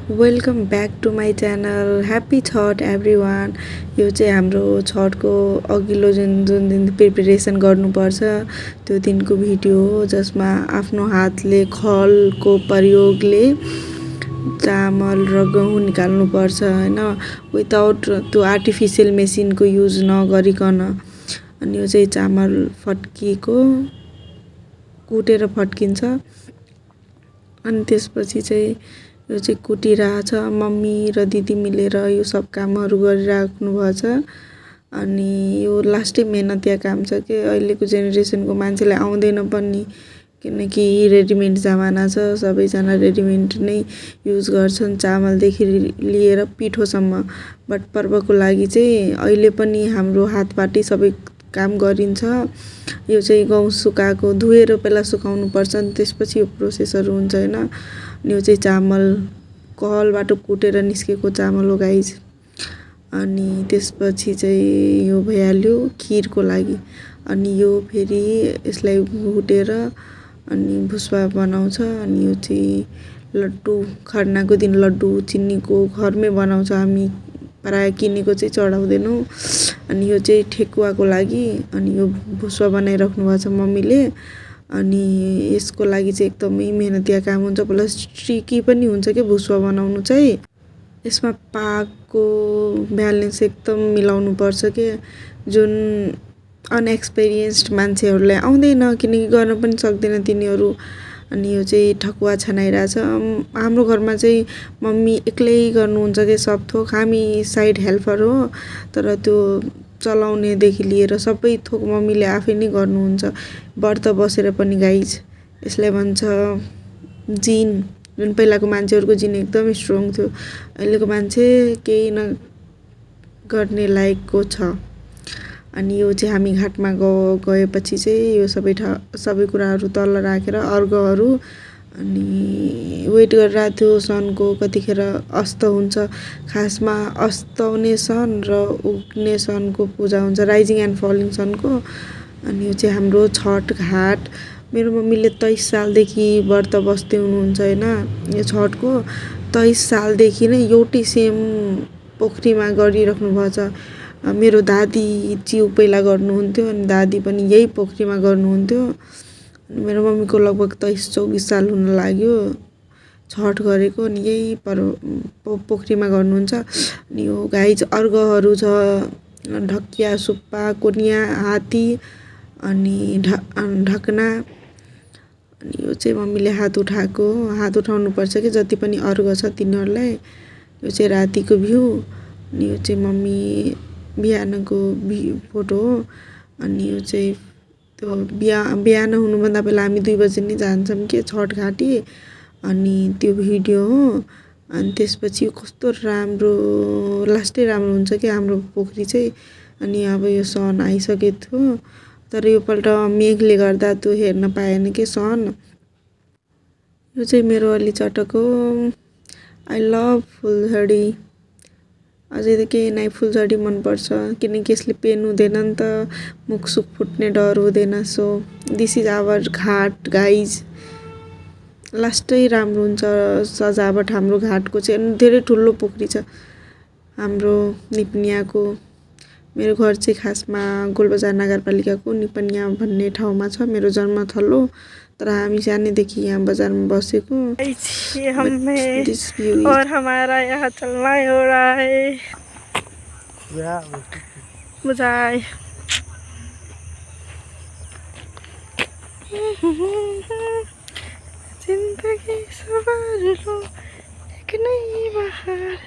Welcome back to my channel happy Chhath everyone. यो चाहिँ हाम्रो छठको अघिल्लो जुन दिन प्रिपेरेसन गर्नुपर्छ त्यो दिनको भिडियो हो, जसमा आफ्नो हातले खलको प्रयोगले चामल र गहुँ निकाल्नुपर्छ होइन, विदाउट त्यो आर्टिफिसियल मेसिनको युज नगरिकन। अनि यो चाहिँ चामल फट्किएको कुटेर फट्किन्छ। अनि त्यसपछि चाहिँ यो चाहिँ कुटिरहेछ, मम्मी र दिदी मिलेर यो सब कामहरू गरिराख्नु भएको छ। अनि यो लास्टै मेहनतिया काम छ कि अहिलेको जेनेरेसनको मान्छेलाई आउँदैन पनि, किनकि रेडिमेड जमाना छ, सबैजना रेडिमेड नै युज गर्छन् चामलदेखि लिएर पिठोसम्म। बट पर्वको लागि चाहिँ अहिले पनि हाम्रो हातबाटै सबै काम गरिन्छ। यो चाहिँ गहुँ सुकाएको धोएर पहिला सुकाउनु पर्छ, अनि त्यसपछि यो प्रोसेसहरू हुन्छ होइन। यो चाहिँ चामल कहलबाट कुटेर निस्केको चामल हो गाइज। अनि त्यसपछि चाहिँ यो भइहाल्यो खिरको लागि। अनि यो फेरि यसलाई भुटेर अनि भुस्वा बनाउँछ। अनि यो चाहिँ लड्डु, खर्नाको दिन लड्डु चिनीको घरमै बनाउँछ हामी, प्रायः किनेको चाहिँ चढाउँदैनौँ। अनि यो चाहिँ ठेकुवाको लागि। अनि यो भुस्वा बनाइराख्नु भएको छ मम्मीले। अनि यसको लागि चाहिँ एकदमै मेहनतिया काम हुन्छ, प्लस ट्रिकी पनि हुन्छ कि भुस्वा बनाउनु चाहिँ। यसमा पाकको ब्यालेन्स एकदम मिलाउनु पर्छ कि, जुन अनएक्सपिरियन्स्ड मान्छेहरूलाई आउँदैन, किनकि गर्न पनि सक्दैन तिनीहरू। अनि यो चाहिँ ठकुवा छनाइरहेछ। हाम्रो घरमा चाहिँ मम्मी एक्लै गर्नुहुन्छ कि सब थोक, हामी साइड हेल्पर हो, तर त्यो चलाउनेदेखि लिएर सबै थोक मम्मीले आफै नै गर्नुहुन्छ, व्रत बसेर पनि गाइज। यसलाई भन्छ जिन। जुन पहिलाको मान्छेहरूको जिन एकदमै स्ट्रङ थियो, अहिलेको मान्छे केही नगर्ने लायकको छ। अनि यो चाहिँ हामी घाटमा गएपछि चाहिँ यो सबै कुराहरू तल राखेर अर्घहरू, अनि वेट गरिरहेको थियो सनको कतिखेर अस्त हुन्छ। खासमा अस्ताउने सन र उग्ने सनको पूजा हुन्छ, राइजिङ एन्ड फलिङ सनको। अनि यो चाहिँ हाम्रो छठ घाट। मेरो मम्मीले 23 सालदेखि व्रत बस्दै हुनुहुन्छ होइन। यो छठको 23 सालदेखि नै एउटै सेम पोखरीमा गरिराख्नु भएको छ। मेरो दादी च्यू पहिला गर्नुहुन्थ्यो, अनि दादी पनि यही पोखरीमा गर्नुहुन्थ्यो। मेरो मम्मीको लगभग 23-24 साल हुन लाग्यो छठ गरेको, अनि यही पोखरीमा गर्नुहुन्छ। अनि यो गाइज अर्घहरू छ, ढकिया, सुप्पा, कोनिया, हात्ती, अनि ढकना। अनि यो चाहिँ मम्मीले हात उठाउनुपर्छ कि जति पनि अर्घ छ तिनीहरूलाई। यो चाहिँ रातिको भ्यू। अनि यो चाहिँ मम्मी बिहानको फोटो हो। अनि यो चाहिँ त्यो बिहान हुनुभन्दा पहिला हामी 2 बजे नै जान्छौँ कि छठ घाटी। अनि त्यो भिडियो हो। अनि त्यसपछि कस्तो राम्रो, लास्टै राम्रो हुन्छ कि हाम्रो पोखरी चाहिँ। अनि अब यो सन आइसकेको थियो, तर योपल्ट मेघले गर्दा त्यो हेर्न पाएन कि सन। यो चाहिँ मेरो अलि चटक हो। आई लभ फुलझडी। अझै त केही नै फुलझडी मनपर्छ, किनकि यसले पेन हुँदैन नि त, मुखसुख फुट्ने डर हुँदैन। So this is our ghat guys. लास्टै राम्रो हुन्छ सजावट हाम्रो घाटको चाहिँ। अनि धेरै ठुलो पोखरी छ हाम्रो निपनियाको। मेरो घर चाहिँ खासमा गोलबजार नगरपालिकाको निपनिया भन्ने ठाउँमा छ, मेरो जन्मथलो। तर हामी सानैदेखि यहाँ बजारमा बसेको। और हमारा यहाँ चलना हो रहा है बुझाए। जिंदगी सवार लो एक नई बहार।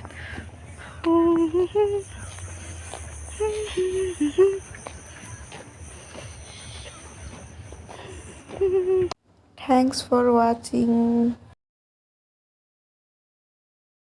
Thanks for watching.